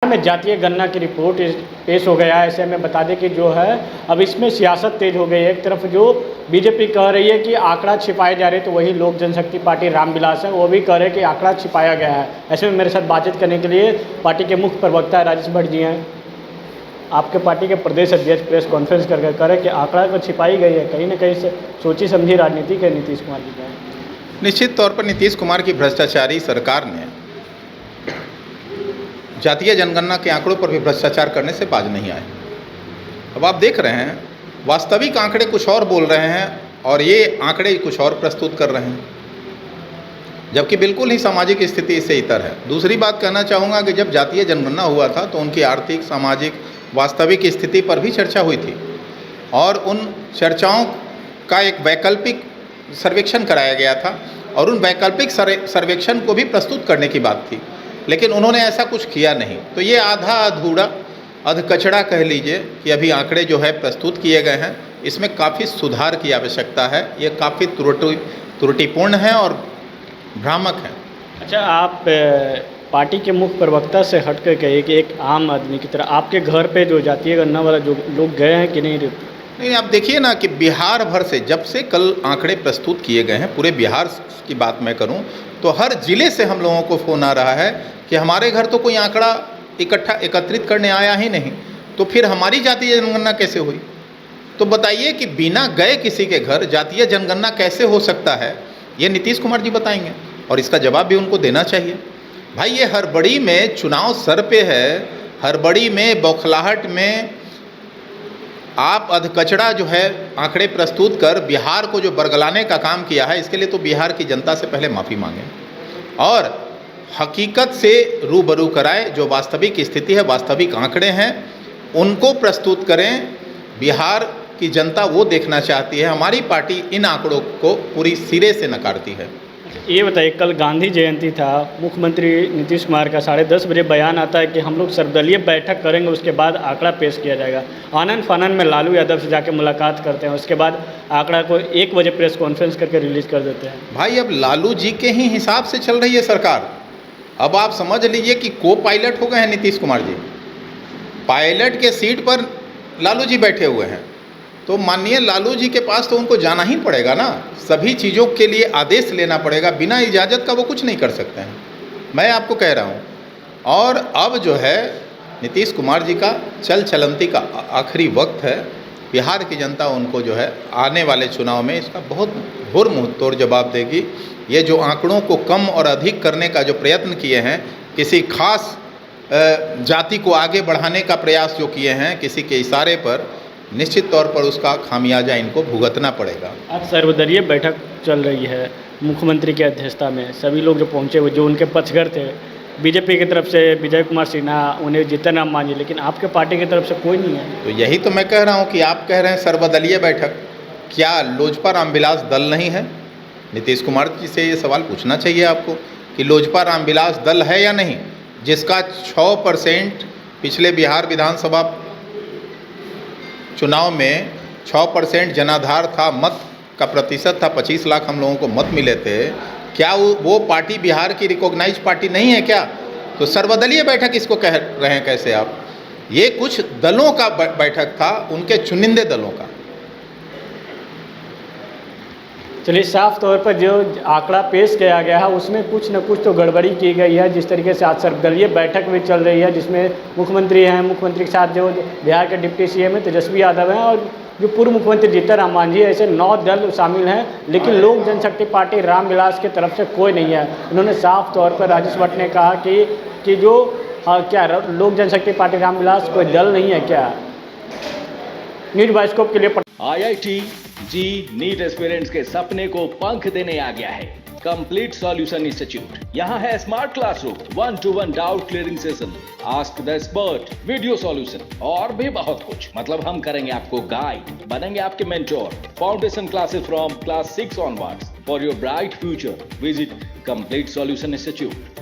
में जातीय गणना की रिपोर्ट पेश हो गया है। ऐसे में बता दें कि जो है अब इसमें सियासत तेज हो गई है। एक तरफ जो बीजेपी कह रही है कि आंकड़ा छिपाए जा रहे हैं, तो वही लोक जनशक्ति पार्टी रामविलास है वो भी कह रहे हैं कि आंकड़ा छिपाया गया है। ऐसे में मेरे साथ बातचीत करने के लिए पार्टी के मुख्य प्रवक्ता राजेश भट्ट जी हैं। आपके पार्टी के प्रदेश अध्यक्ष प्रेस कॉन्फ्रेंस करके कह रहे हैं कि आंकड़ा तो छिपाई गई है, कहीं ना कहीं से सोची समझी राजनीति के नीतीश कुमार जी का। निश्चित तौर पर नीतीश कुमार की भ्रष्टाचारी सरकार ने जातीय जनगणना के आंकड़ों पर भी भ्रष्टाचार करने से बाज नहीं आए। अब आप देख रहे हैं वास्तविक आंकड़े कुछ और बोल रहे हैं और ये आंकड़े कुछ और प्रस्तुत कर रहे हैं, जबकि बिल्कुल ही सामाजिक स्थिति इससे इतर है। दूसरी बात कहना चाहूँगा कि जब जातीय जनगणना हुआ था तो उनकी आर्थिक, सामाजिक, वास्तविक स्थिति पर भी चर्चा हुई थी और उन चर्चाओं का एक वैकल्पिक सर्वेक्षण कराया गया था और उन वैकल्पिक सर्वेक्षण को भी प्रस्तुत करने की बात थी, लेकिन उन्होंने ऐसा कुछ किया नहीं। तो ये आधा अधूरा अधकचड़ा कह लीजिए कि अभी आंकड़े जो है प्रस्तुत किए गए हैं, इसमें काफ़ी सुधार की आवश्यकता है। ये काफ़ी त्रुटिपूर्ण है और भ्रामक है। अच्छा, आप पार्टी के मुख्य प्रवक्ता से हट कर कहिए कि एक आम आदमी की तरह आपके घर पे जो जातीय गणना वाला जो लोग गए हैं कि नहीं? नहीं, आप देखिए ना कि बिहार भर से जब से कल आंकड़े प्रस्तुत किए गए हैं, पूरे बिहार की बात मैं करूं तो हर जिले से हम लोगों को फ़ोन आ रहा है कि हमारे घर तो कोई आंकड़ा एकत्रित करने आया ही नहीं, तो फिर हमारी जातीय जनगणना कैसे हुई? तो बताइए कि बिना गए किसी के घर जातीय जनगणना कैसे हो सकता है? ये नीतीश कुमार जी बताएंगे और इसका जवाब भी उनको देना चाहिए। भाई, ये हड़बड़ी में चुनाव सर पे है, हड़बड़ी में, बौखलाहट में आप अधकचड़ा जो है आंकड़े प्रस्तुत कर बिहार को जो बरगलाने का काम किया है, इसके लिए तो बिहार की जनता से पहले माफ़ी मांगें और हकीकत से रूबरू कराएं। जो वास्तविक स्थिति है, वास्तविक आंकड़े हैं, उनको प्रस्तुत करें। बिहार की जनता वो देखना चाहती है। हमारी पार्टी इन आंकड़ों को पूरी सिरे से नकारती है। ये बताइए, कल गांधी जयंती था, मुख्यमंत्री नीतीश कुमार का 10:30 बजे बयान आता है कि हम लोग सर्वदलीय बैठक करेंगे, उसके बाद आंकड़ा पेश किया जाएगा। आनन फानन में लालू यादव से जाके मुलाकात करते हैं, उसके बाद आंकड़ा को 1 बजे प्रेस कॉन्फ्रेंस करके रिलीज कर देते हैं। भाई, अब लालू जी के ही हिसाब से चल रही है सरकार। अब आप समझ लीजिए कि को पायलट हो गए हैं नीतीश कुमार जी। पायलट के सीट पर लालू जी बैठे हुए हैं, तो माननीय लालू जी के पास तो उनको जाना ही पड़ेगा ना। सभी चीज़ों के लिए आदेश लेना पड़ेगा, बिना इजाज़त का वो कुछ नहीं कर सकते हैं, मैं आपको कह रहा हूँ। और अब जो है नीतीश कुमार जी का चलती का आखिरी वक्त है। बिहार की जनता उनको जो है आने वाले चुनाव में इसका बहुत घोर मुँहतोड़ जवाब देगी। ये जो आंकड़ों को कम और अधिक करने का जो प्रयत्न किए हैं, किसी खास जाति को आगे बढ़ाने का प्रयास जो किए हैं किसी के इशारे पर, निश्चित तौर पर उसका खामियाजा इनको भुगतना पड़ेगा। आज सर्वदलीय बैठक चल रही है मुख्यमंत्री की अध्यक्षता में। सभी लोग जो पहुंचे हुए, जो उनके पक्षधर थे, बीजेपी की तरफ से विजय कुमार सिन्हा, उन्हें जीतन राम मांझी, लेकिन आपके पार्टी की तरफ से कोई नहीं है। तो यही तो मैं कह रहा हूँ कि आप कह रहे हैं सर्वदलीय बैठक, क्या लोजपा रामविलास दल नहीं है? नीतीश कुमार जी से ये सवाल पूछना चाहिए आपको कि लोजपा रामविलास दल है या नहीं, जिसका 6% पिछले बिहार विधानसभा चुनाव में 6% जनाधार था, मत का प्रतिशत था, 25 लाख हम लोगों को मत मिले थे। क्या वो पार्टी बिहार की रिकॉग्नाइज पार्टी नहीं है क्या? तो सर्वदलीय बैठक इसको कह रहे हैं कैसे आप? ये कुछ दलों का बैठक था, उनके चुनिंदे दलों का। चलिए, साफ तौर पर जो आंकड़ा पेश किया गया है उसमें कुछ न कुछ तो गड़बड़ी की गई है। जिस तरीके से आज सर्वदलीय बैठक भी चल रही है, जिसमें मुख्यमंत्री हैं, मुख्यमंत्री के साथ जो बिहार के डिप्टी सीएम है तेजस्वी यादव हैं और जो पूर्व मुख्यमंत्री जीतन राम मांझी, ऐसे 9 दल शामिल हैं, लेकिन लोक जनशक्ति पार्टी रामविलास की तरफ से कोई नहीं है। उन्होंने साफ तौर पर राजेश भट्ट ने कहा कि जो क्या लोक जनशक्ति पार्टी रामविलास कोई दल नहीं है क्या? न्यूज बाइस्कोप के लिए IIT जी नीट एस्पिरेंट्स के सपने को पंख देने आ गया है कंप्लीट सॉल्यूशन इंस्टीट्यूट। यहाँ है smart classroom, 1-to-1 doubt clearing session, ask the expert, video solution और भी बहुत कुछ। मतलब हम करेंगे आपको गाइड, बनेंगे आपके mentor. Foundation classes from class 6 onwards for your bright future. Visit complete solution institute.